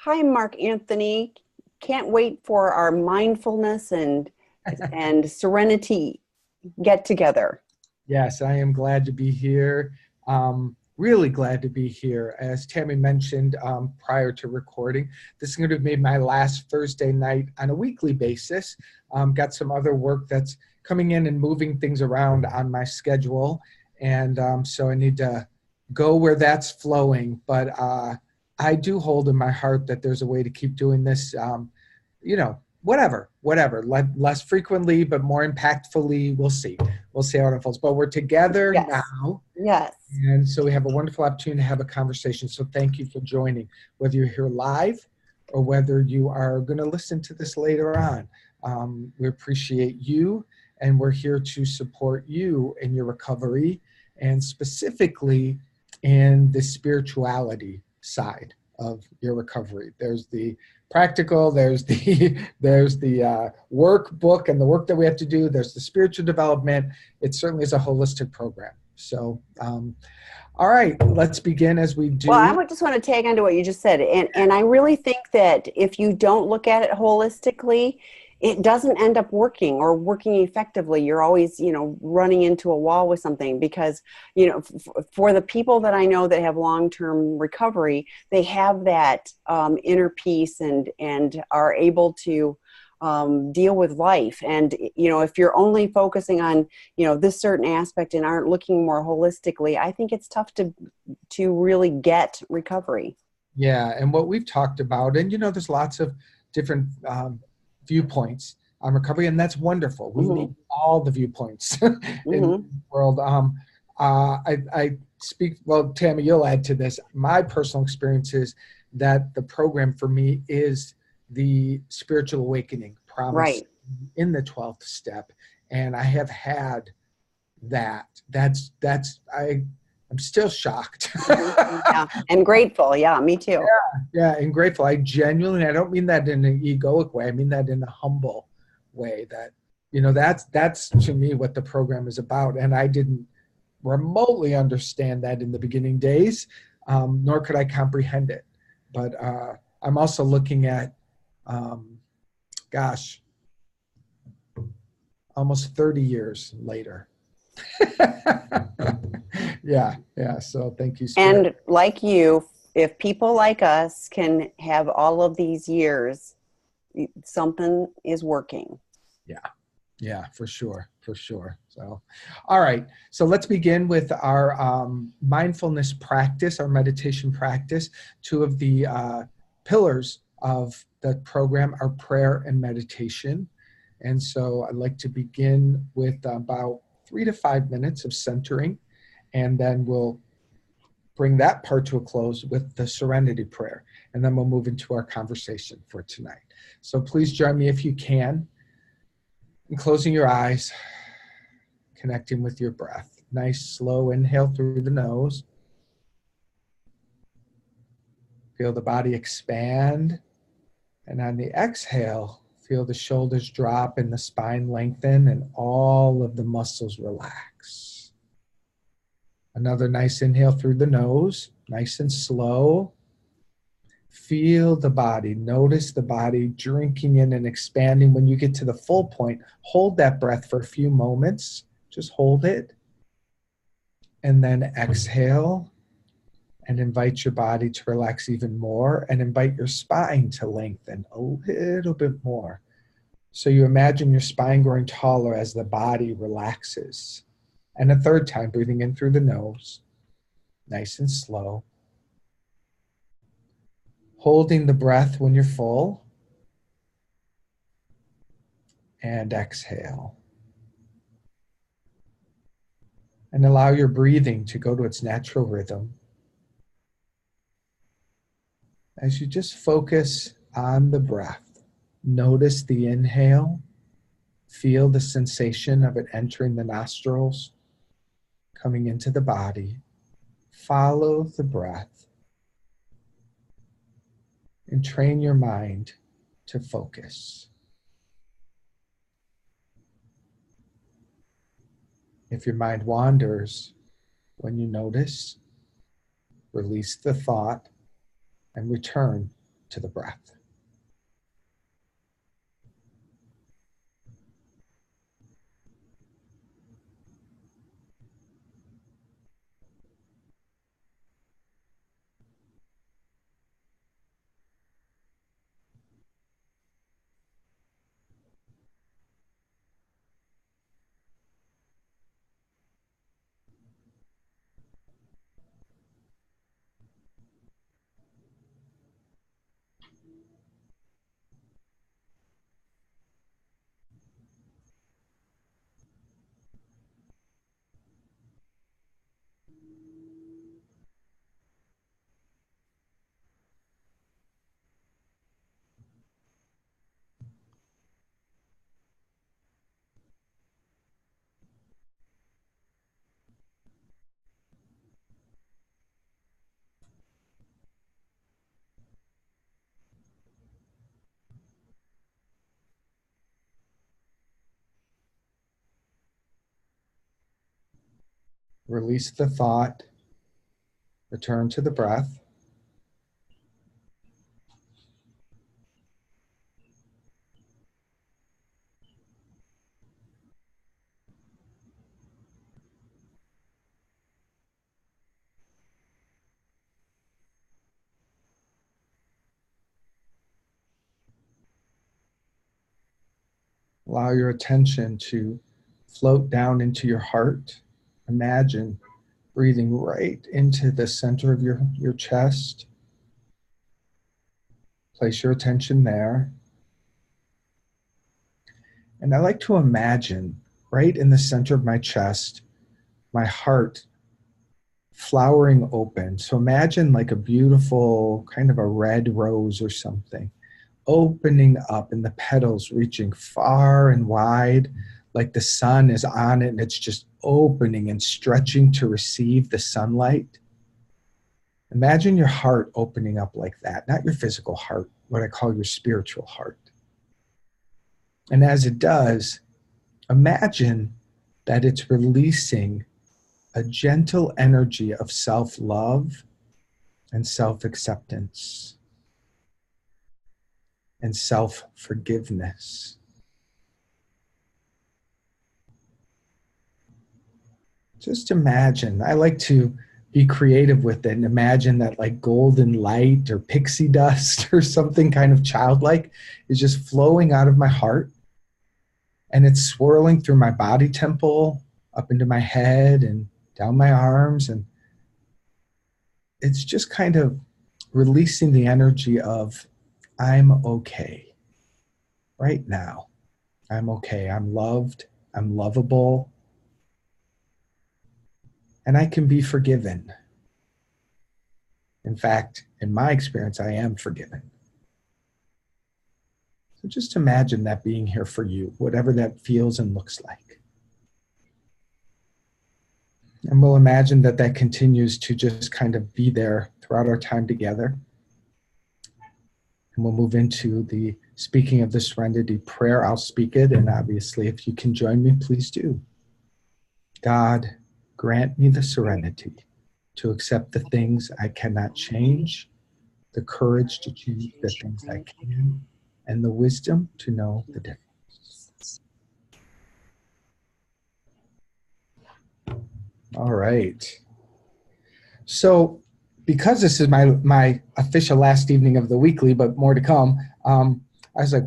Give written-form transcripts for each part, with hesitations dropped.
Hi, Mark Anthony. Can't wait for our mindfulness and serenity get together. Yes, I am glad to be here. Really glad to be here. As Tammy mentioned prior to recording, this is going to be my last Thursday night on a weekly basis. Got some other work that's coming in and moving things around on my schedule. And so I need to go where that's flowing. But I do hold in my heart that there's a way to keep doing this, whatever, less frequently, but more impactfully. We'll see. We'll see how it unfolds. But we're together Yes. now. Yes. And so we have a wonderful opportunity to have a conversation. So thank you for joining, whether you're here live or whether you are going to listen to this later on. We appreciate you, and we're here to support you in your recovery, and specifically in the spirituality side of your recovery. There's the practical, there's the workbook and the work that we have to do. There's the spiritual development. It certainly is a holistic program. So, all right, let's begin as we Well, do. just want to tag onto what you just said. And I really think that if you don't look at it holistically, it doesn't end up working or working effectively. You're always, running into a wall with something because, for the people that I know that have long-term recovery, they have that inner peace and are able to deal with life. And, if you're only focusing on, this certain aspect and aren't looking more holistically, I think it's tough to really get recovery. Yeah, and what we've talked about, and there's lots of different viewpoints on recovery, and that's wonderful. We Mm-hmm. need all the viewpoints in the Mm-hmm. world. I speak, well, Tammy, you'll add to this. My personal experience is that the program for me is the spiritual awakening promise Right. in the 12th step, and I have had that. I'm still shocked. Mm-hmm. Yeah. And grateful. Yeah, me too. Yeah, and grateful. I genuinely, I don't mean that in an egoic way. I mean that in a humble way. That that's to me what the program is about. And I didn't remotely understand that in the beginning days, nor could I comprehend it. But I'm also looking at, um, gosh, almost 30 years later. Yeah. So thank you, Spirit. And like you, if people like us can have all of these years, something is working. Yeah. Yeah, for sure. So, all right. So let's begin with our mindfulness practice, our meditation practice. Two of the pillars of the program are prayer and meditation. And so I'd like to begin with about 3 to 5 minutes of centering, and then we'll bring that part to a close with the serenity prayer. And then we'll move into our conversation for tonight. So please join me if you can. And closing your eyes, connecting with your breath. Nice slow inhale through the nose. Feel the body expand. And on the exhale, feel the shoulders drop and the spine lengthen and all of the muscles relax. Another nice inhale through the nose, nice and slow. Feel the body. Notice the body drinking in and expanding. When you get to the full point, hold that breath for a few moments. Just hold it. And then exhale and invite your body to relax even more and invite your spine to lengthen a little bit more. So you imagine your spine growing taller as the body relaxes. And a third time, breathing in through the nose, nice and slow. Holding the breath when you're full. And exhale. And allow your breathing to go to its natural rhythm. As you just focus on the breath, notice the inhale. Feel the sensation of it entering the nostrils, coming into the body. Follow the breath and train your mind to focus. If your mind wanders, when you notice, release the thought and return to the breath. Release the thought, return to the breath. Allow your attention to float down into your heart. Imagine breathing right into the center of your chest. Place your attention there. And I like to imagine right in the center of my chest, my heart flowering open. So imagine like a beautiful kind of a red rose or something, opening up and the petals reaching far and wide, like the sun is on it and it's just opening and stretching to receive the sunlight. Imagine your heart opening up like that, not your physical heart, what I call your spiritual heart. And as it does, imagine that it's releasing a gentle energy of self-love and self-acceptance and self-forgiveness. Just imagine, I like to be creative with it and imagine that like golden light or pixie dust or something kind of childlike is just flowing out of my heart and it's swirling through my body temple, up into my head and down my arms. And it's just kind of releasing the energy of, I'm okay right now. I'm okay. I'm loved. I'm lovable. And I can be forgiven. In fact, in my experience, I am forgiven. So just imagine that being here for you, whatever that feels and looks like. And we'll imagine that that continues to just kind of be there throughout our time together. And we'll move into the speaking of the Serenity Prayer. I'll speak it, and obviously if you can join me, please do. God, grant me the serenity to accept the things I cannot change, the courage to choose the things I can, and the wisdom to know the difference. All right. So because this is my official last evening of the weekly, but more to come, I was like,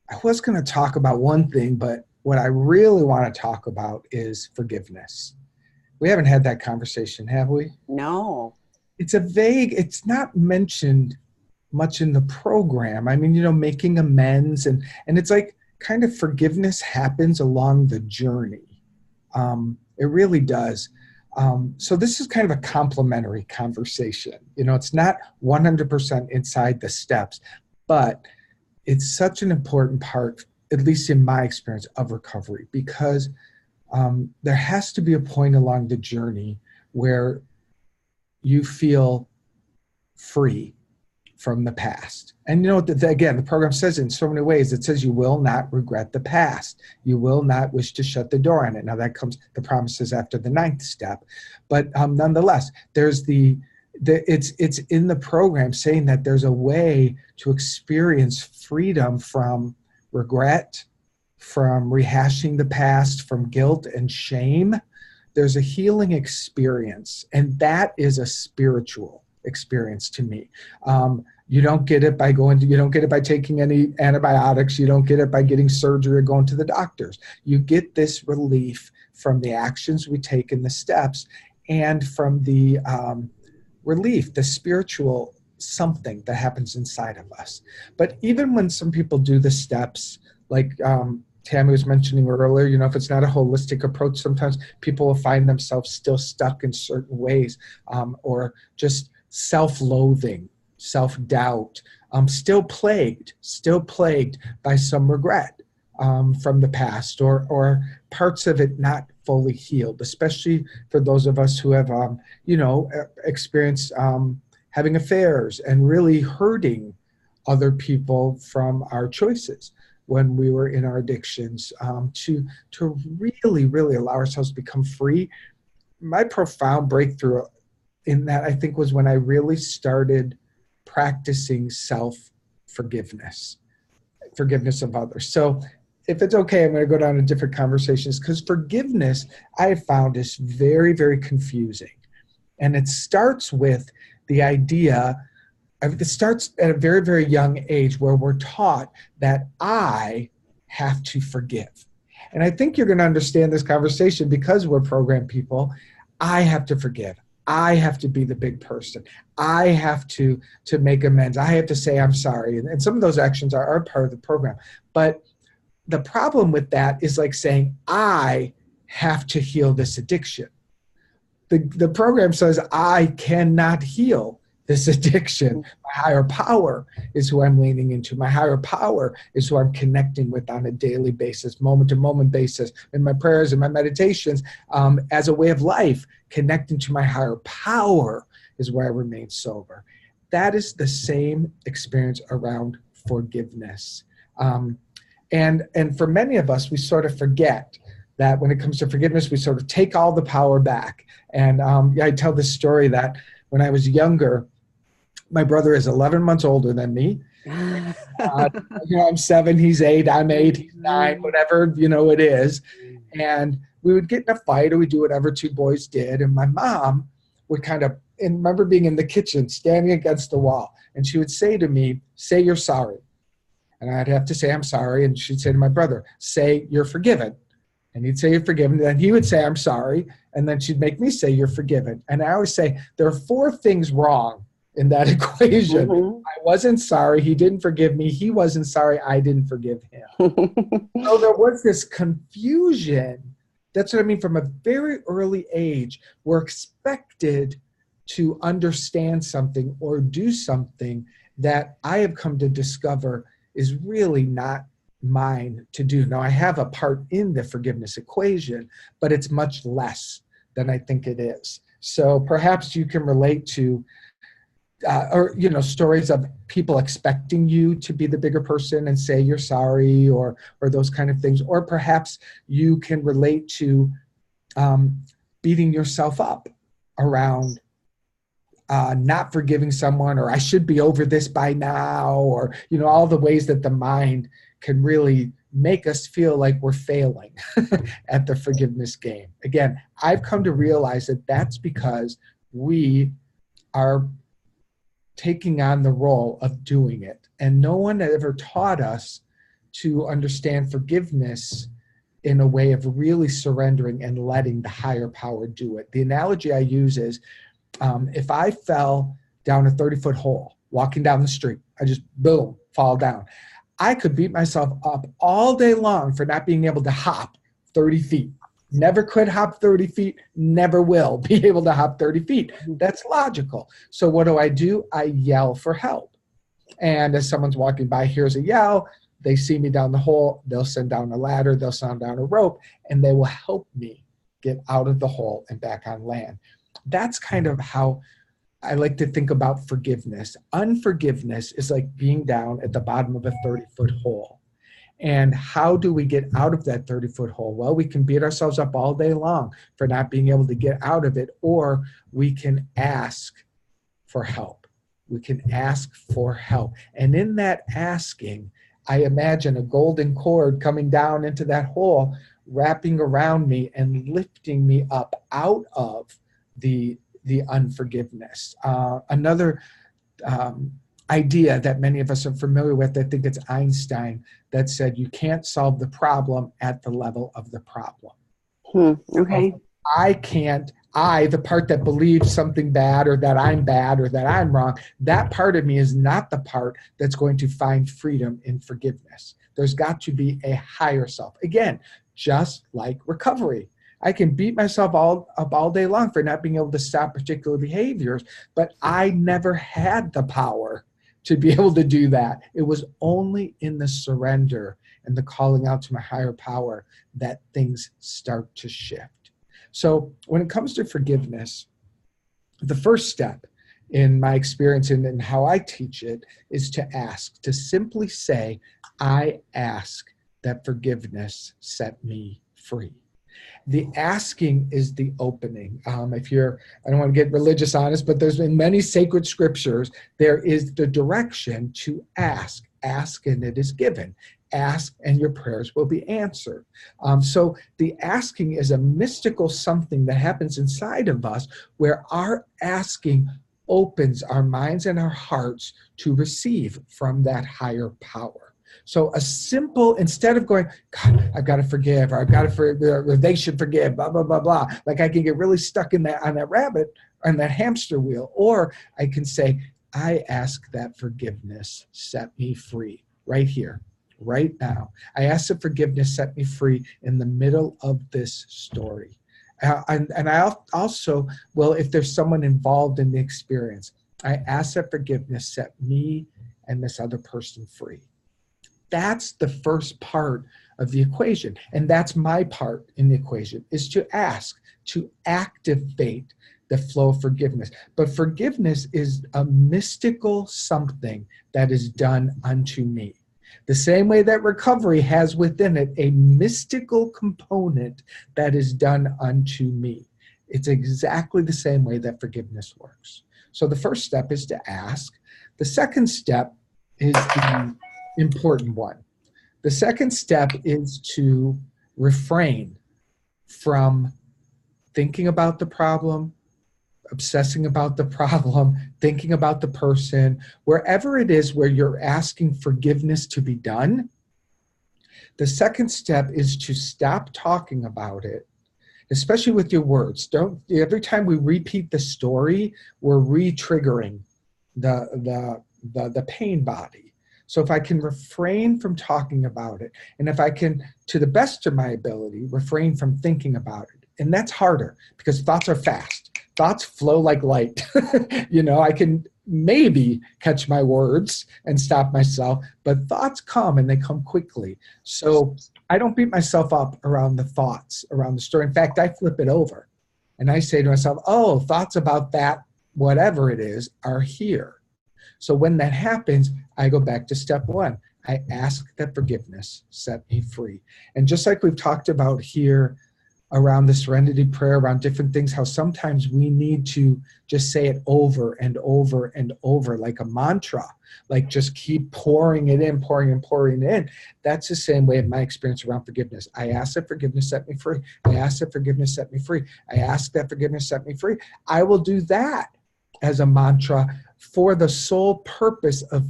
I was going to talk about one thing, but what I really want to talk about is forgiveness. We haven't had that conversation, have we? No. It's not mentioned much in the program. I mean, making amends and it's like kind of forgiveness happens along the journey. It really does. So this is kind of a complementary conversation. It's not 100% inside the steps, but it's such an important part, at least in my experience, of recovery, because there has to be a point along the journey where you feel free from the past. And again, the program says it in so many ways. It says you will not regret the past. You will not wish to shut the door on it. Now that comes, the promises after the 9th step. But nonetheless, there's the It's in the program saying that there's a way to experience freedom from regret, from rehashing the past, from guilt and shame. There's a healing experience, and that is a spiritual experience to me. You don't get it by you don't get it by taking any antibiotics. You don't get it by getting surgery or going to the doctors. You get this relief from the actions we take in the steps, and from the relief, the spiritual something that happens inside of us. But even when some people do the steps, like Tammy was mentioning earlier, if it's not a holistic approach, sometimes people will find themselves still stuck in certain ways, or just self-loathing, self-doubt, still plagued by some regret from the past, or parts of it not fully healed, especially for those of us who have, experienced having affairs and really hurting other people from our choices when we were in our addictions, to really, really allow ourselves to become free. My profound breakthrough in that, I think, was when I really started practicing forgiveness of others. So if it's okay, I'm going to go down to different conversations, because forgiveness, I have found, is very, very confusing. And it starts with the idea, it starts at a very, very young age, where we're taught that I have to forgive. And I think you're going to understand this conversation because we're program people. I have to forgive. I have to be the big person. I have to make amends. I have to say I'm sorry. And some of those actions are part of the program. But the problem with that is like saying, I have to heal this addiction. The program says, I cannot heal this addiction. My higher power is who I'm leaning into. My higher power is who I'm connecting with on a daily basis, moment to moment basis, in my prayers and my meditations, as a way of life. Connecting to my higher power is where I remain sober. That is the same experience around forgiveness. And for many of us, we sort of forget that when it comes to forgiveness, we sort of take all the power back. And I tell this story that when I was younger, my brother is 11 months older than me. I'm 7, he's 8, I'm 8, he's 9, whatever, it is. And we would get in a fight, or we'd do whatever two boys did. And my mom would and remember being in the kitchen, standing against the wall. And she would say to me, say you're sorry. And I'd have to say, I'm sorry. And she'd say to my brother, say you're forgiven. And he'd say you're forgiven. And then he would say, I'm sorry. And then she'd make me say you're forgiven. And I always say, there are 4 things wrong in that equation. Mm-hmm. I wasn't sorry. He didn't forgive me. He wasn't sorry. I didn't forgive him. So there was this confusion. That's what I mean. From a very early age, we're expected to understand something or do something that I have come to discover is really not mine to do. Now, I have a part in the forgiveness equation, but it's much less than I think it is. So perhaps you can relate to stories of people expecting you to be the bigger person and say you're sorry, or those kind of things. Or perhaps you can relate to beating yourself up around not forgiving someone, or I should be over this by now, or, all the ways that the mind can really make us feel like we're failing at the forgiveness game. Again, I've come to realize that that's because we are taking on the role of doing it. And no one ever taught us to understand forgiveness in a way of really surrendering and letting the higher power do it. The analogy I use is, if I fell down a 30-foot hole, walking down the street, I just, boom, fall down. I could beat myself up all day long for not being able to hop 30 feet. Never could hop 30 feet, never will be able to hop 30 feet. That's logical. So what do? I yell for help. And as someone's walking by, hears a yell, they see me down the hole, they'll send down a ladder, they'll send down a rope, and they will help me get out of the hole and back on land. That's kind of how I like to think about forgiveness. Unforgiveness is like being down at the bottom of a 30-foot hole. And how do we get out of that 30-foot hole? Well, we can beat ourselves up all day long for not being able to get out of it, or we can ask for help. We can ask for help. And in that asking, I imagine a golden cord coming down into that hole, wrapping around me and lifting me up out of the unforgiveness. Another idea that many of us are familiar with, I think it's Einstein, that said you can't solve the problem at the level of the problem. Okay. The part that believes something bad or that I'm wrong, that part of me is not the part that's going to find freedom in forgiveness. There's got to be a higher self. Again, just like recovery. I can beat myself up all day long for not being able to stop particular behaviors, but I never had the power to be able to do that. It was only in the surrender and the calling out to my higher power that things start to shift. So when it comes to forgiveness, the first step in my experience and how I teach it is to ask, to simply say, I ask that forgiveness set me free. The asking is the opening. I don't want to get religious on us, but there's been many sacred scriptures. There is the direction to ask. Ask and it is given. Ask and your prayers will be answered. So the asking is a mystical something that happens inside of us where our asking opens our minds and our hearts to receive from that higher power. So a simple, instead of going, God, I've got to forgive, or I've got to forgive, or they should forgive, blah, blah, blah, blah. Like I can get really stuck on that rabbit, on that hamster wheel. Or I can say, I ask that forgiveness set me free right here, right now. I ask that forgiveness set me free in the middle of this story. And I also, if there's someone involved in the experience, I ask that forgiveness set me and this other person free. That's the first part of the equation. And that's my part in the equation, is to ask, to activate the flow of forgiveness. But forgiveness is a mystical something that is done unto me. The same way that recovery has within it a mystical component that is done unto me. It's exactly the same way that forgiveness works. So the first step is to ask. The second step is the important one. The second step is to refrain from thinking about the problem, obsessing about the problem, thinking about the person, wherever it is where you're asking forgiveness to be done. The second step is to stop talking about it, especially with your words. Every time we repeat the story, we're re-triggering the pain body. So if I can refrain from talking about it, and if I can, to the best of my ability, refrain from thinking about it, and that's harder because thoughts are fast. Thoughts flow like light. I can maybe catch my words and stop myself, but thoughts come and they come quickly. So I don't beat myself up around the thoughts, around the story. In fact, I flip it over and I say to myself, oh, thoughts about that, whatever it is, are here. So when that happens, I go back to step one. I ask that forgiveness set me free. And just like we've talked about here around the serenity prayer, around different things, how sometimes we need to just say it over and over and over like a mantra, like just keep pouring it in, pouring and pouring it in. That's the same way in my experience around forgiveness. I ask that forgiveness set me free. I ask that forgiveness set me free. I ask that forgiveness set me free. I will do that as a mantra for the sole purpose of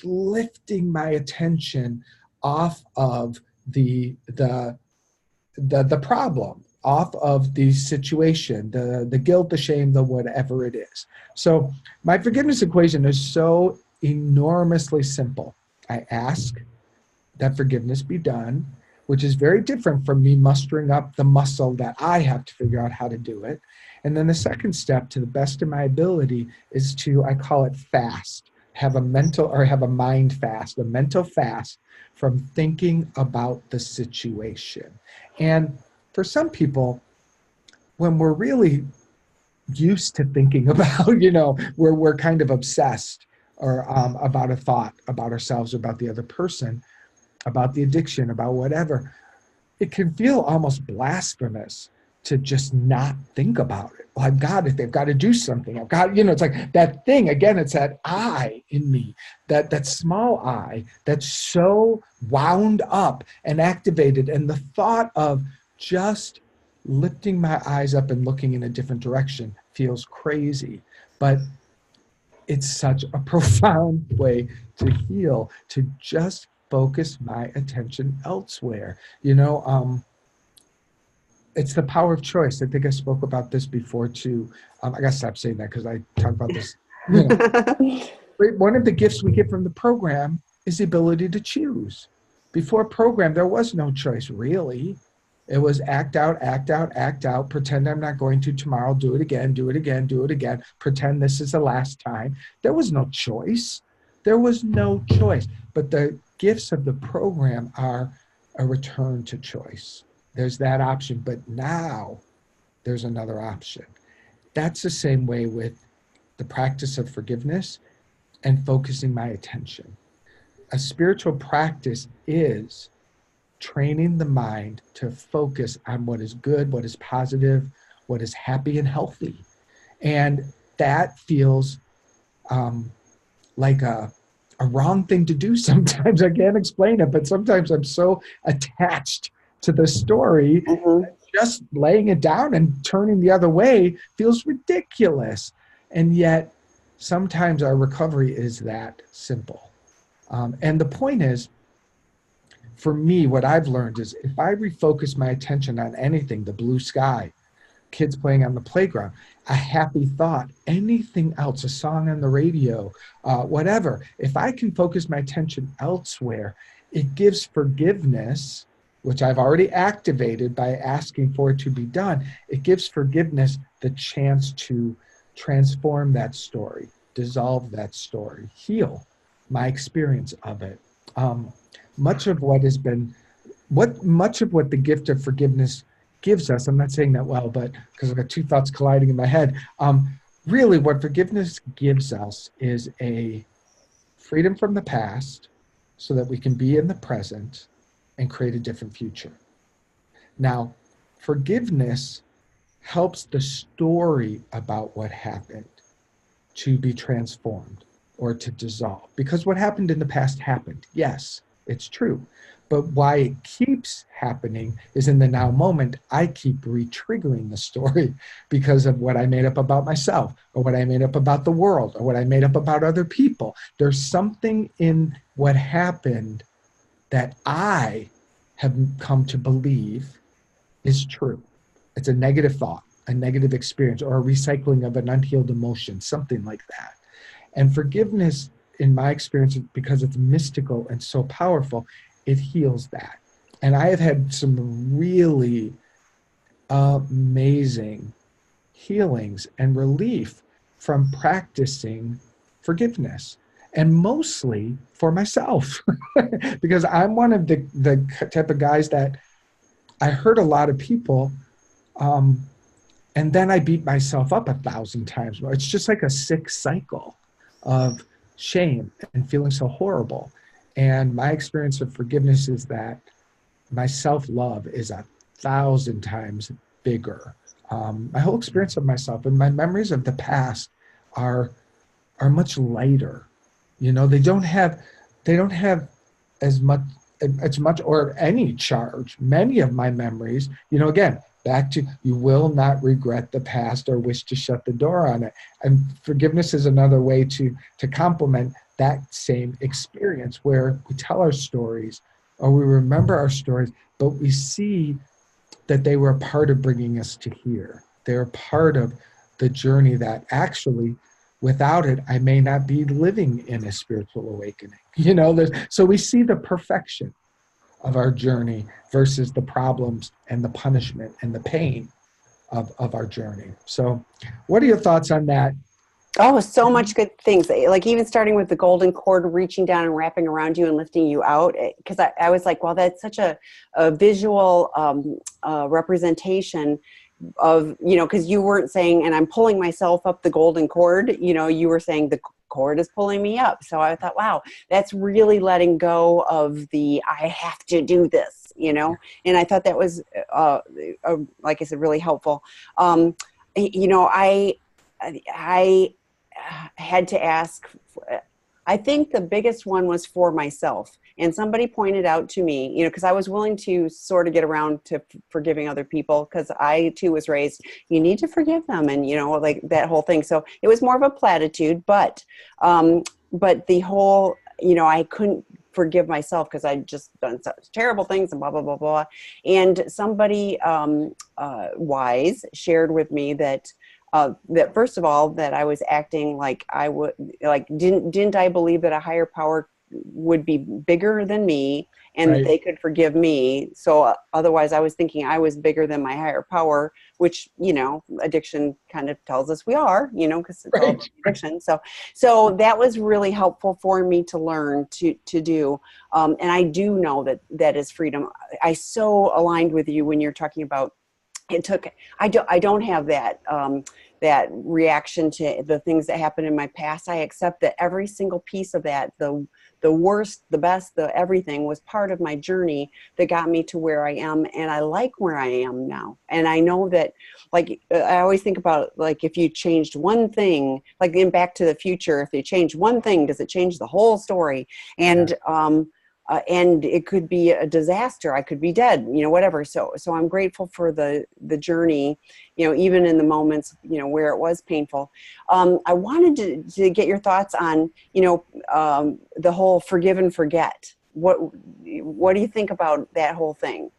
lifting my attention off of the problem, off of the situation, the guilt, the shame, the whatever it is. So my forgiveness equation is so enormously simple. I ask that forgiveness be done, which is very different from me mustering up the muscle that I have to figure out how to do it. And then the second step, to the best of my ability, is to, I call it fast, have a mind fast, a mental fast from thinking about the situation. And for some people, when we're really used to thinking about, we're kind of obsessed or about a thought, about ourselves, about the other person, about the addiction, about whatever, it can feel almost blasphemous to just not think about it. Well, I've got it. They've got to do something. I've got, it's like that thing again. It's that I in me, that small I that's so wound up and activated. And the thought of just lifting my eyes up and looking in a different direction feels crazy, but it's such a profound way to heal, to just focus my attention elsewhere. It's the power of choice. I think I spoke about this before too. I gotta stop saying that because I talk about this. One of the gifts we get from the program is the ability to choose. Before program, there was no choice really. It was act out, act out, act out, pretend I'm not going to tomorrow, do it again, do it again, do it again, pretend this is the last time. There was no choice. There was no choice. But the gifts of the program are a return to choice. There's that option, but now there's another option. That's the same way with the practice of forgiveness and focusing my attention. A spiritual practice is training the mind to focus on what is good, what is positive, what is happy and healthy. And that feels like a wrong thing to do sometimes. I can't explain it, but sometimes I'm so attached to the story, just laying it down and turning the other way feels ridiculous. And yet, sometimes our recovery is that simple. And the point is, for me, what I've learned is if I refocus my attention on anything, the blue sky, kids playing on the playground, a happy thought, anything else, a song on the radio, whatever, if I can focus my attention elsewhere, it gives forgiveness, which I've already activated by asking for it to be done. It gives forgiveness the chance to transform that story, dissolve that story, heal my experience of it. Much of what the gift of forgiveness gives us, I'm not saying that well, but because I've got two thoughts colliding in my head, really what forgiveness gives us is a freedom from the past so that we can be in the present and create a different future. Now, forgiveness helps the story about what happened to be transformed or to dissolve. Because what happened in the past happened. Yes, it's true. But why it keeps happening is in the now moment, I keep re-triggering the story because of what I made up about myself or what I made up about the world or what I made up about other people. There's something in what happened that I have come to believe is true. It's a negative thought, a negative experience, or a recycling of an unhealed emotion, something like that. And forgiveness, in my experience, because it's mystical and so powerful, it heals that. And I have had some really amazing healings and relief from practicing forgiveness, and mostly for myself, because I'm one of the type of guys that I hurt a lot of people, and then I beat myself up 1,000 times more. It's just like a sick cycle of shame and feeling so horrible. And my experience of forgiveness is that my self-love is 1,000 times bigger. My whole experience of myself and my memories of the past are much lighter. They don't have as much or any charge. Many of my memories, again, back to you will not regret the past or wish to shut the door on it. And forgiveness is another way to complement that same experience where we tell our stories or we remember our stories, but we see that they were a part of bringing us to here. They're a part of the journey that actually, without it, I may not be living in a spiritual awakening. So we see the perfection of our journey versus the problems and the punishment and the pain of our journey. So what are your thoughts on that? Oh, so much good things. Like even starting with the golden cord reaching down and wrapping around you and lifting you out. Because I was like, well, that's such a visual representation because you weren't saying, and I'm pulling myself up the golden cord, you were saying the cord is pulling me up. So I thought, wow, that's really letting go of the, I have to do this, and I thought that was, like I said, really helpful. I had to ask, I think the biggest one was for myself. And somebody pointed out to me, because I was willing to sort of get around to forgiving other people, because I too was raised, you need to forgive them, and like that whole thing. So it was more of a platitude, but the whole, I couldn't forgive myself because I'd just done such terrible things and blah, blah, blah, blah. And somebody wise shared with me that first of all, that I was acting like I would, like, didn't I believe that a higher power would be bigger than me, and Right. that they could forgive me. So otherwise I was thinking I was bigger than my higher power, which, addiction kind of tells us we are, because it's all Right. addiction. So that was really helpful for me to learn to do. And I do know that is freedom. I so aligned with you when you're talking about, I don't have that that reaction to the things that happened in my past. I accept that every single piece of that, the worst, the best, the everything, was part of my journey that got me to where I am, and I like where I am now. And I know that, like, I always think about, like, if you changed one thing, like in Back to the Future, if they change one thing, does it change the whole story? And it could be a disaster. I could be dead, whatever. So I'm grateful for the journey, even in the moments, where it was painful. I wanted to get your thoughts on, the whole forgive and forget. What do you think about that whole thing?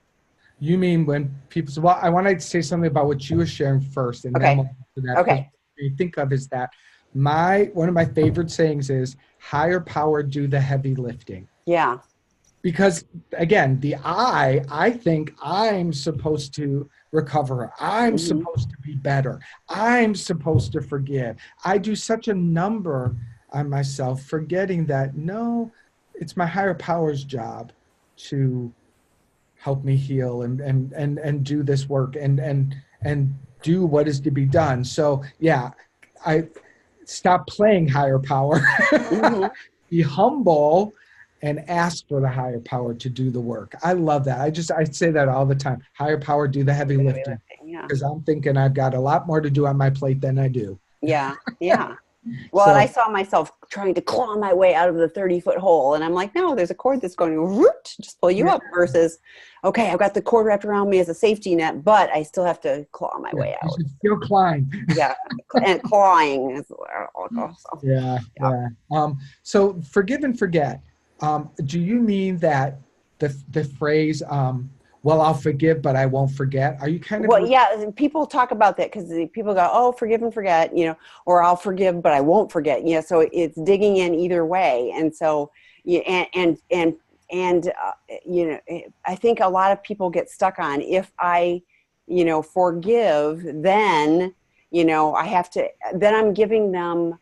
You mean when people say, well, I want to say something about what you were sharing first, and Okay. then we'll get to that. Okay. What you think of is that one of my favorite sayings is, higher power do the heavy lifting. Yeah. Because again, I think I'm supposed to recover. I'm supposed to be better. I'm supposed to forgive. I do such a number on myself, forgetting that, no, it's my higher power's job to help me heal and do this work and do what is to be done. So yeah, I stop playing higher power. Be humble and ask for the higher power to do the work. I love that. I say that all the time. Higher power, do the heavy lifting. Yeah. Because I'm thinking I've got a lot more to do on my plate than I do. Yeah. Yeah. Well, So, and I saw myself trying to claw my way out of the 30-foot hole. And I'm like, no, there's a cord that's going to root, just pull you up, versus, okay, I've got the cord wrapped around me as a safety net, but I still have to claw my way out. You should still climb. Yeah. And clawing is awesome. Yeah. So forgive and forget. Do you mean that the phrase, well, I'll forgive, but I won't forget? Are you kind of... Well, yeah, people talk about that because people go, oh, forgive and forget, or I'll forgive, but I won't forget. So it's digging in either way. And so, I think a lot of people get stuck on, if I, forgive, then, I have to, then I'm giving them,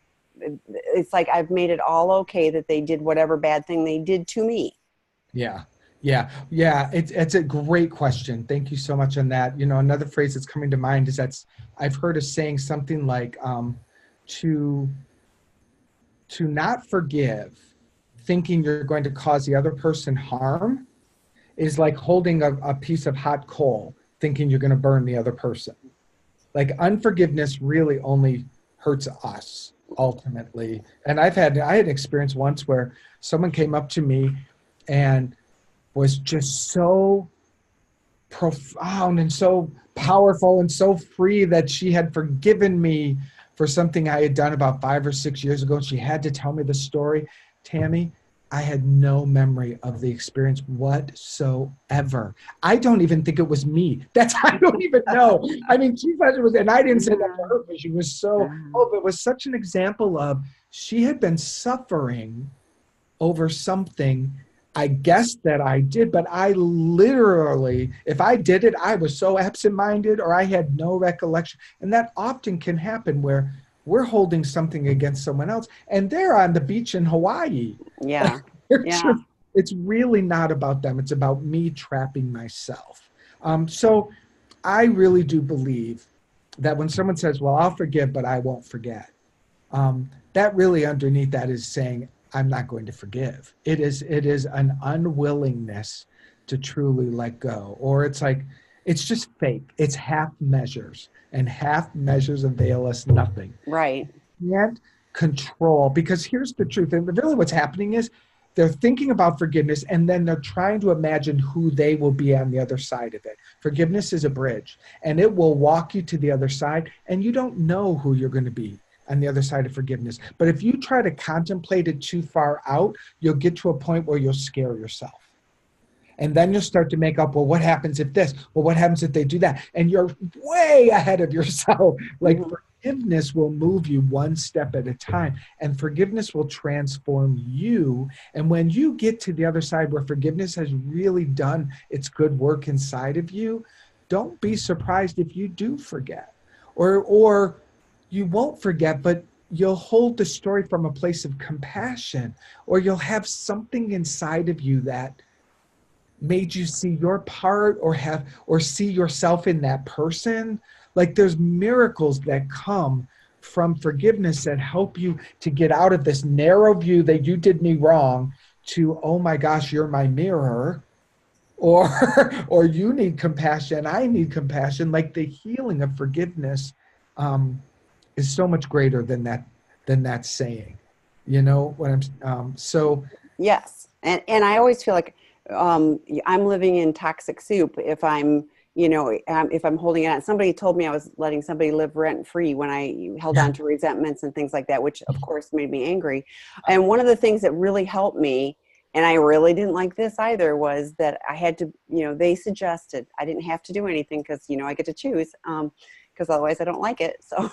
it's like I've made it all okay that they did whatever bad thing they did to me. Yeah. It's a great question. Thank you so much on that. Another phrase that's coming to mind is I've heard of saying something like, to not forgive, thinking you're going to cause the other person harm, is like holding a piece of hot coal, thinking you're going to burn the other person. Like, unforgiveness really only hurts us ultimately. And I had an experience once where someone came up to me and was just so profound and so powerful and so free that she had forgiven me for something I had done about 5 or 6 years ago. She had to tell me the story. Tammy, I had no memory of the experience whatsoever. I don't even think it was me. I don't even know. I mean, she thought it was, and I didn't say that to her, but she was so, it was such an example of, she had been suffering over something, I guess, that I did, but I literally, if I did it, I was so absent-minded, or I had no recollection. And that often can happen where we're holding something against someone else and they're on the beach in Hawaii. Yeah. It's really not about them. It's about me trapping myself. So I really do believe that when someone says, well, I'll forgive, but I won't forget, that really underneath that is saying, I'm not going to forgive. It is an unwillingness to truly let go. Or it's like, it's just fake. It's half measures, and half measures avail us nothing. Right. Can't control, because here's the truth. And really what's happening is they're thinking about forgiveness, and then they're trying to imagine who they will be on the other side of it. Forgiveness is a bridge, and it will walk you to the other side, and you don't know who you're going to be on the other side of forgiveness. But if you try to contemplate it too far out, you'll get to a point where you'll scare yourself. And then you'll start to make up, well, what happens if this? Well, what happens if they do that? And you're way ahead of yourself. Like, forgiveness will move you one step at a time, and forgiveness will transform you. And when you get to the other side where forgiveness has really done its good work inside of you, don't be surprised if you do forget, or you won't forget, but you'll hold the story from a place of compassion, or you'll have something inside of you that made you see your part, or see yourself in that person. Like, there's miracles that come from forgiveness that help you to get out of this narrow view that you did me wrong to, oh my gosh, you're my mirror, or you need compassion, I need compassion. Like, the healing of forgiveness is so much greater than that saying. You know what I'm so Yes. And I always feel like I'm living in toxic soup if I'm, if I'm holding on. Somebody told me I was letting somebody live rent free when I held on to resentments and things like that, which of course made me angry. And one of the things that really helped me, and I really didn't like this either, was that I had to, they suggested I didn't have to do anything because, I get to choose. Because otherwise I don't like it. So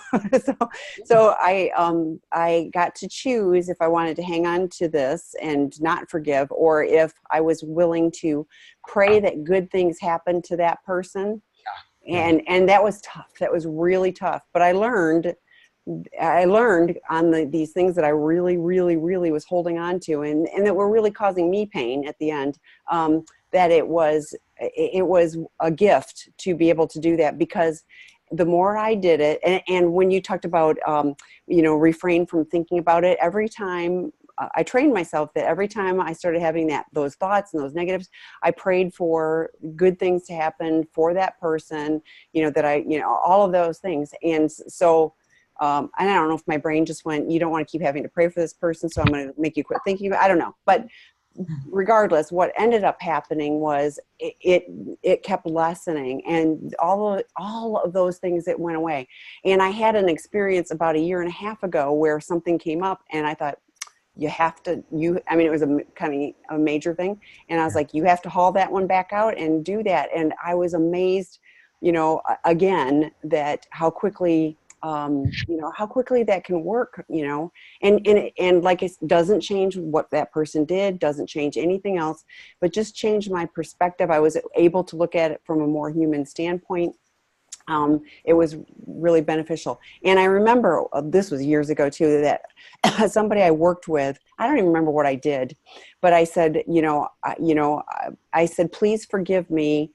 I got to choose if I wanted to hang on to this and not forgive, or if I was willing to pray that good things happen to that person. And that was tough. That was really tough. But I learned on these things that I really, really, really was holding on to, and that were really causing me pain at the end, that it was a gift to be able to do that, because the more I did it, and when you talked about, refrain from thinking about it, every time I trained myself that every time I started having those thoughts and those negatives, I prayed for good things to happen for that person, all of those things. And so, I don't know if my brain just went, you don't want to keep having to pray for this person, so I'm going to make you quit thinking about it. I don't know. But regardless, what ended up happening was it kept lessening, and all of those things that went away. And I had an experience about 1.5 years ago where something came up, and I thought, it was kind of a major thing. And I was like, you have to haul that one back out and do that. And I was amazed, again, that how quickly that can work, and like, it doesn't change what that person did, doesn't change anything else, but just changed my perspective. I was able to look at it from a more human standpoint. It was really beneficial. And I remember, this was years ago too, that somebody I worked with, I don't even remember what I did, but I said, I said, please forgive me,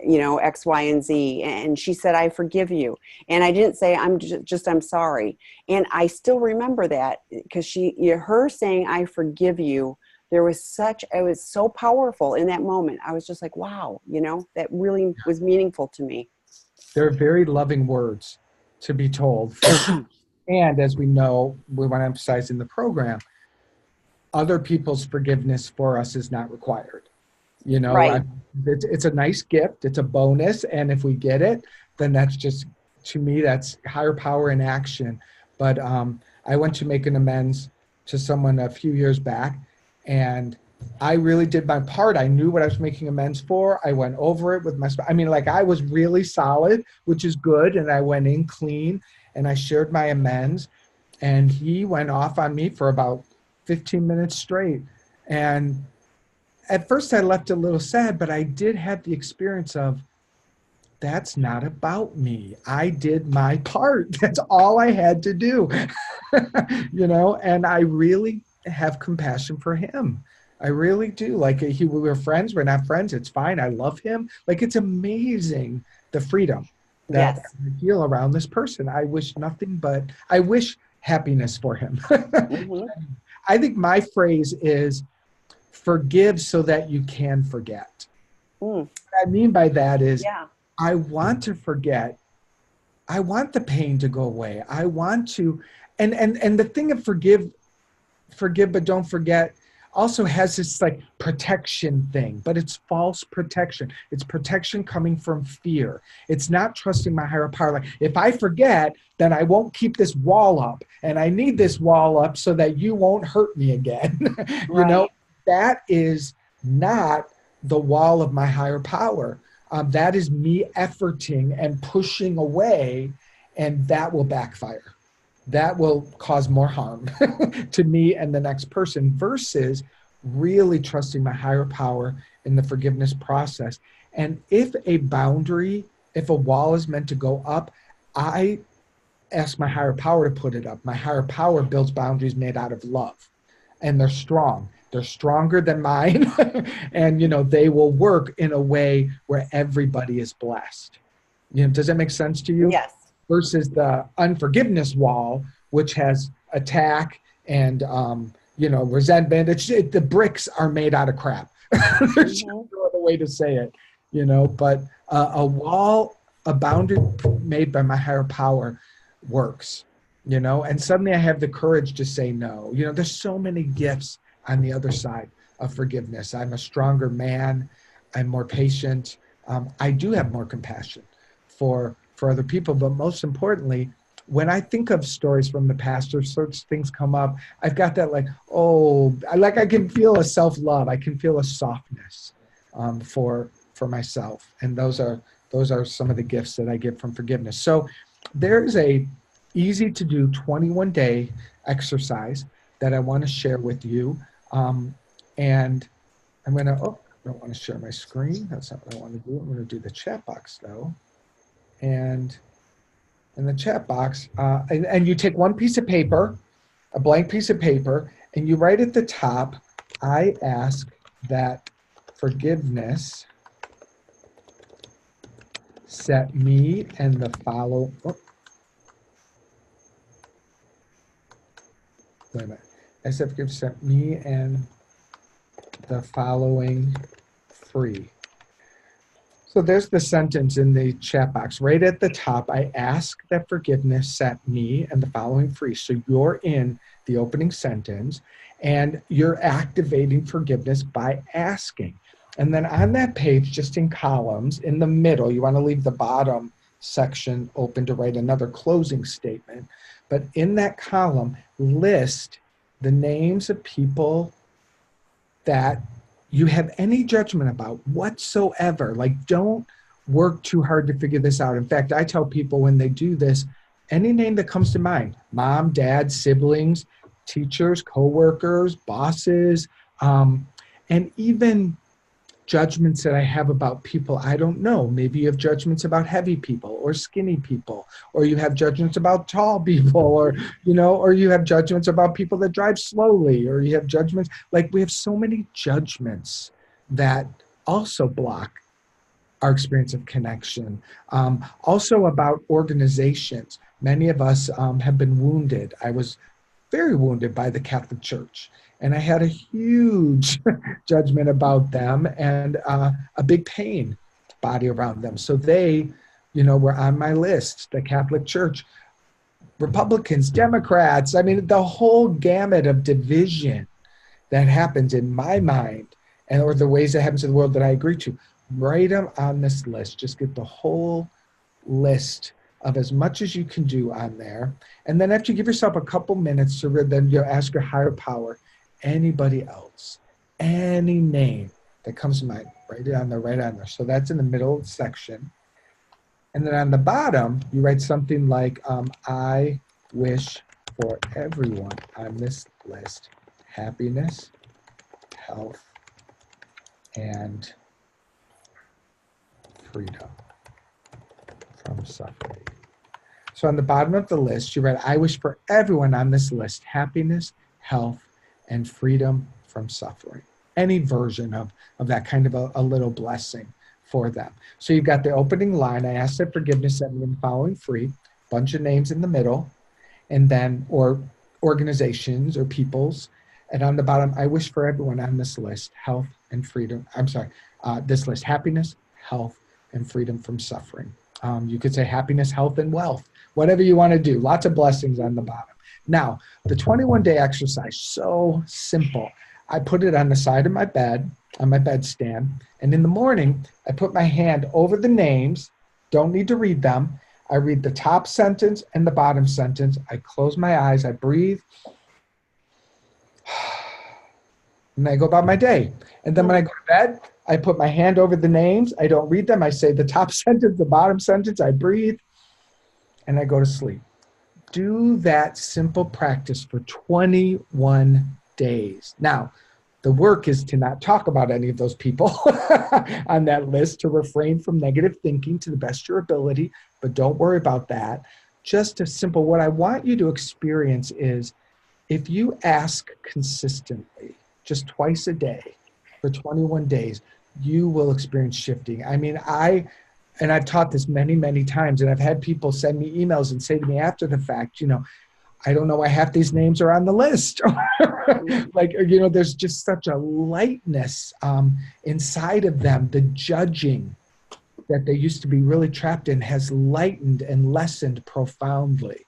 X, Y, and Z. And she said, I forgive you. And I didn't say, I'm sorry. And I still remember that, because her saying, I forgive you, it was so powerful in that moment. I was just like, wow, that really was meaningful to me. They're very loving words to be told. And as we know, we want to emphasize in the program, other people's forgiveness for us is not required. Right. It's a nice gift. It's a bonus. And if we get it, then that's just, to me, that's higher power in action. But I went to make an amends to someone a few years back, and I really did my part. I knew what I was making amends for. I went over it with my spouse. I was really solid, which is good. And I went in clean, and I shared my amends, and he went off on me for about 15 minutes straight. And at first I left a little sad, but I did have the experience of, that's not about me. I did my part. That's all I had to do. And I really have compassion for him. I really do. Like, we were friends. We're not friends. It's fine. I love him. Like, it's amazing the freedom that Yes. I feel around this person. I wish nothing but, I wish happiness for him. Hmm. I think my phrase is forgive so that you can forget. Mm. What I mean by that is Yeah. I want to forget. I want the pain to go away. I want to, and the thing of forgive but don't forget also has this like protection thing, but it's false protection. It's protection coming from fear. It's not trusting my higher power. Like if I forget, then I won't keep this wall up, and I need this wall up so that you won't hurt me again. You know, Right. that is not the wall of my higher power. That is me efforting and pushing away, and that will backfire. That will cause more harm to me and the next person versus really trusting my higher power in the forgiveness process. And if a boundary, if a wall is meant to go up, I ask my higher power to put it up. My higher power builds boundaries made out of love, and they're strong. They're stronger than mine. And, they will work in a way where everybody is blessed. Does that make sense to you? Yes. Versus the unforgiveness wall, which has attack and resentment. The bricks are made out of crap. There's just Hmm. no other way to say it, But a wall, a boundary made by my higher power, works, And suddenly I have the courage to say no. There's so many gifts on the other side of forgiveness. I'm a stronger man. I'm more patient. I do have more compassion for other people. But most importantly, when I think of stories from the past or such things come up, I've got that I can feel a self-love. I can feel a softness for myself. And those are some of the gifts that I get from forgiveness. So there's a easy to do 21-day exercise that I want to share with you. And I'm going to, I don't want to share my screen. That's not what I want to do. I'm going to do the chat box though. And in the chat box, and you take one piece of paper, a blank piece of paper, and you write at the top, I ask that forgiveness set me and the follow. Oh, wait a minute. I said forgiveness set me and the following free. So there's the sentence in the chat box. Right at the top, I ask that forgiveness set me and the following free. So you're in the opening sentence and you're activating forgiveness by asking. And then on that page, just in columns, in the middle, you want to leave the bottom section open to write another closing statement. But in that column, list the names of people that you have any judgment about whatsoever. Like, don't work too hard to figure this out. In fact, I tell people when they do this, any name that comes to mind, mom, dad, siblings, teachers, coworkers, bosses, and even judgments that I have about people I don't know. Maybe you have judgments about heavy people or skinny people, or you have judgments about tall people, or you have judgments about people that drive slowly, or you have judgments, like we have so many judgments that also block our experience of connection. Also about organizations. Many of us have been wounded. I was very wounded by the Catholic Church. And I had a huge judgment about them and a big pain body around them. So they, were on my list, the Catholic Church, Republicans, Democrats. I mean, the whole gamut of division that happens in my mind or the ways that happens in the world that I agree to. Write them on this list. Just get the whole list of as much as you can do on there. And then after you give yourself a couple minutes to then you ask your higher power, anybody else, any name that comes to mind, write it on there, right on there. So that's in the middle section. And then on the bottom, you write something like, I wish for everyone on this list happiness, health, and freedom from suffering. So on the bottom of the list, you write, I wish for everyone on this list happiness, health, and freedom from suffering. Any version of that kind of a little blessing for them. So you've got the opening line. I ask that forgiveness set me in the following free. Bunch of names in the middle, and then, or organizations or peoples. And on the bottom, I wish for everyone on this list health and freedom. I'm sorry, this list: happiness, health, and freedom from suffering. You could say happiness, health, and wealth, whatever you want to do. Lots of blessings on the bottom. Now, the 21-day exercise, so simple. I put it on the side of my bed, on my bedstand, and in the morning, I put my hand over the names, don't need to read them. I read the top sentence and the bottom sentence. I close my eyes, I breathe, and I go about my day. And then when I go to bed, I put my hand over the names. I don't read them. I say the top sentence, the bottom sentence. I breathe, and I go to sleep. Do that simple practice for 21 days. Now, the work is to not talk about any of those people on that list, to refrain from negative thinking to the best of your ability, but don't worry about that. Just a simple, what I want you to experience is, if you ask consistently, just twice a day for 21 days, you will experience shifting. I mean, I've taught this many, many times, and I've had people send me emails and say to me after the fact, I don't know why half these names are on the list. There's just such a lightness inside of them. The judging that they used to be really trapped in has lightened and lessened profoundly.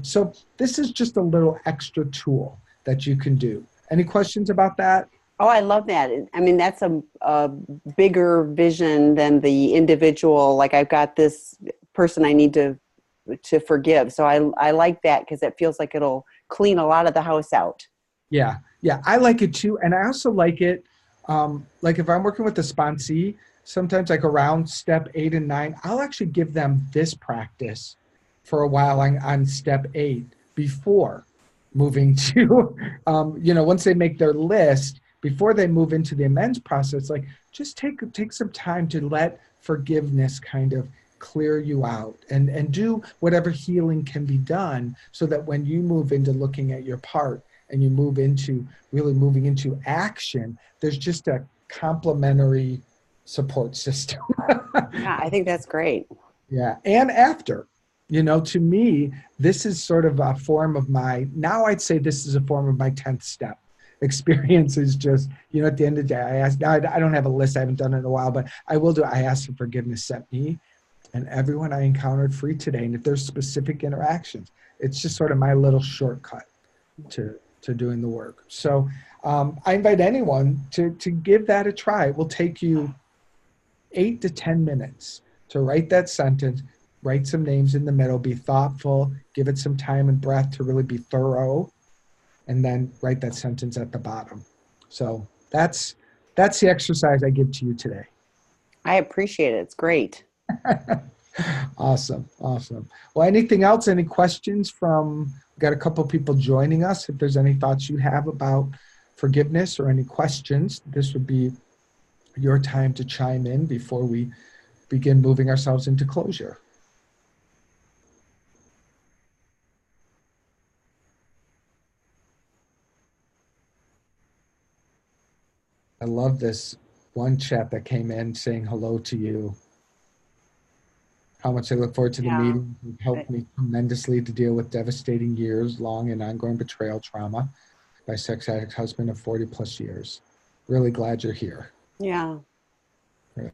So this is just a little extra tool that you can do. Any questions about that? Oh, I love that. I mean, that's a bigger vision than the individual. Like, I've got this person I need to forgive. So I like that, because it feels like it'll clean a lot of the house out. Yeah, I like it too. And I also like it, like if I'm working with a sponsee, sometimes like around step 8 and 9, I'll actually give them this practice for a while on step 8 before moving to, once they make their list, before they move into the amends process, like just take some time to let forgiveness kind of clear you out and do whatever healing can be done, so that when you move into looking at your part and you move into really moving into action, there's just a complementary support system. Yeah, I think that's great. Yeah. And after, to me, this is sort of a form of now I'd say this is a form of my 10th step. Experience is just, at the end of the day, I ask, now I don't have a list, I haven't done it in a while, but I will do, I ask for forgiveness, set me and everyone I encountered free today. And if there's specific interactions, it's just sort of my little shortcut to doing the work. So I invite anyone to give that a try. It will take you 8 to 10 minutes to write that sentence, write some names in the middle, be thoughtful, give it some time and breath to really be thorough, and then write that sentence at the bottom. So that's the exercise I give to you today. I appreciate it. It's great. Awesome. Well, anything else? Any questions we've got a couple of people joining us. If there's any thoughts you have about forgiveness or any questions, this would be your time to chime in before we begin moving ourselves into closure. I love this one chat that came in saying hello to you. How much I look forward to the meeting. It helped me tremendously to deal with devastating years-long and ongoing betrayal trauma by sex addict husband of 40 plus years. Really glad you're here. Yeah.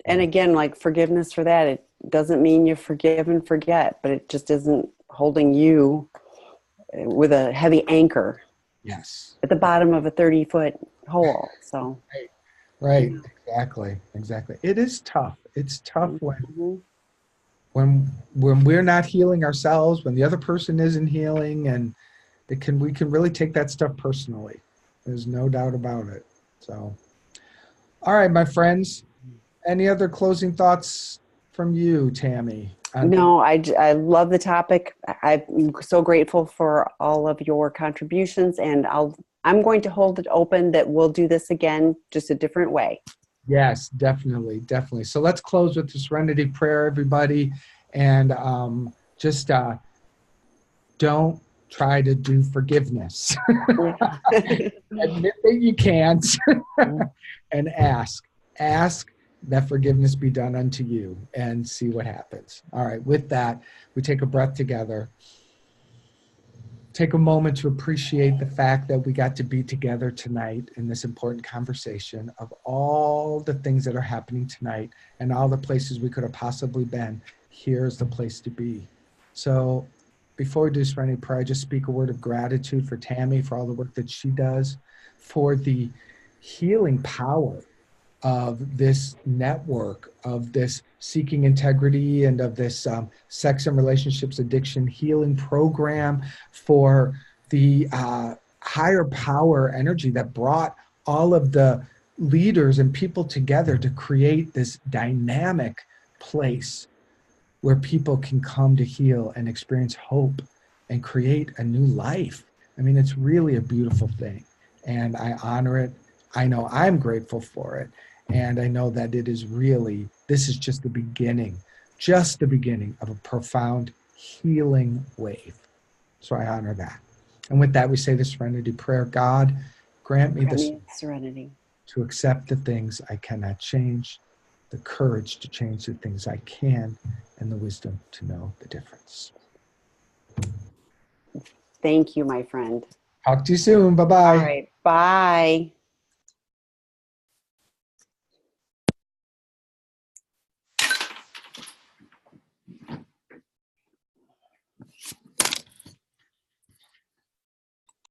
And again, like forgiveness for that, it doesn't mean you forgive and forget, but it just isn't holding you with a heavy anchor. Yes. At the bottom of a 30-foot hole. So. Right. Yeah. Exactly. It is tough. It's tough when we're not healing ourselves, when the other person isn't healing, and we can really take that stuff personally. There's no doubt about it. So, all right, my friends, any other closing thoughts from you, Tammy? No, I love the topic. I'm so grateful for all of your contributions, and I'm going to hold it open that we'll do this again, just a different way. Yes, definitely. So let's close with the Serenity Prayer, everybody. And just don't try to do forgiveness. Admit that you can't and ask. Ask Let forgiveness be done unto you, and see what happens. All right, with that, we take a breath together. Take a moment to appreciate the fact that we got to be together tonight in this important conversation of all the things that are happening tonight and all the places we could have possibly been. Here's the place to be. So before we do serenity prayer, I just speak a word of gratitude for Tammy, for all the work that she does, for the healing power of this network, of this seeking integrity, and of this sex and relationships addiction healing program, for the higher power energy that brought all of the leaders and people together to create this dynamic place where people can come to heal and experience hope and create a new life. I mean, it's really a beautiful thing, and I honor it. I know I'm grateful for it. And I know that it is really, this is just the beginning of a profound healing wave. So I honor that. And with that, we say the serenity prayer. God, grant me Grant the me serenity. to accept the things I cannot change, the courage to change the things I can, and the wisdom to know the difference. Thank you, my friend. Talk to you soon. All Bye-bye. right. Bye.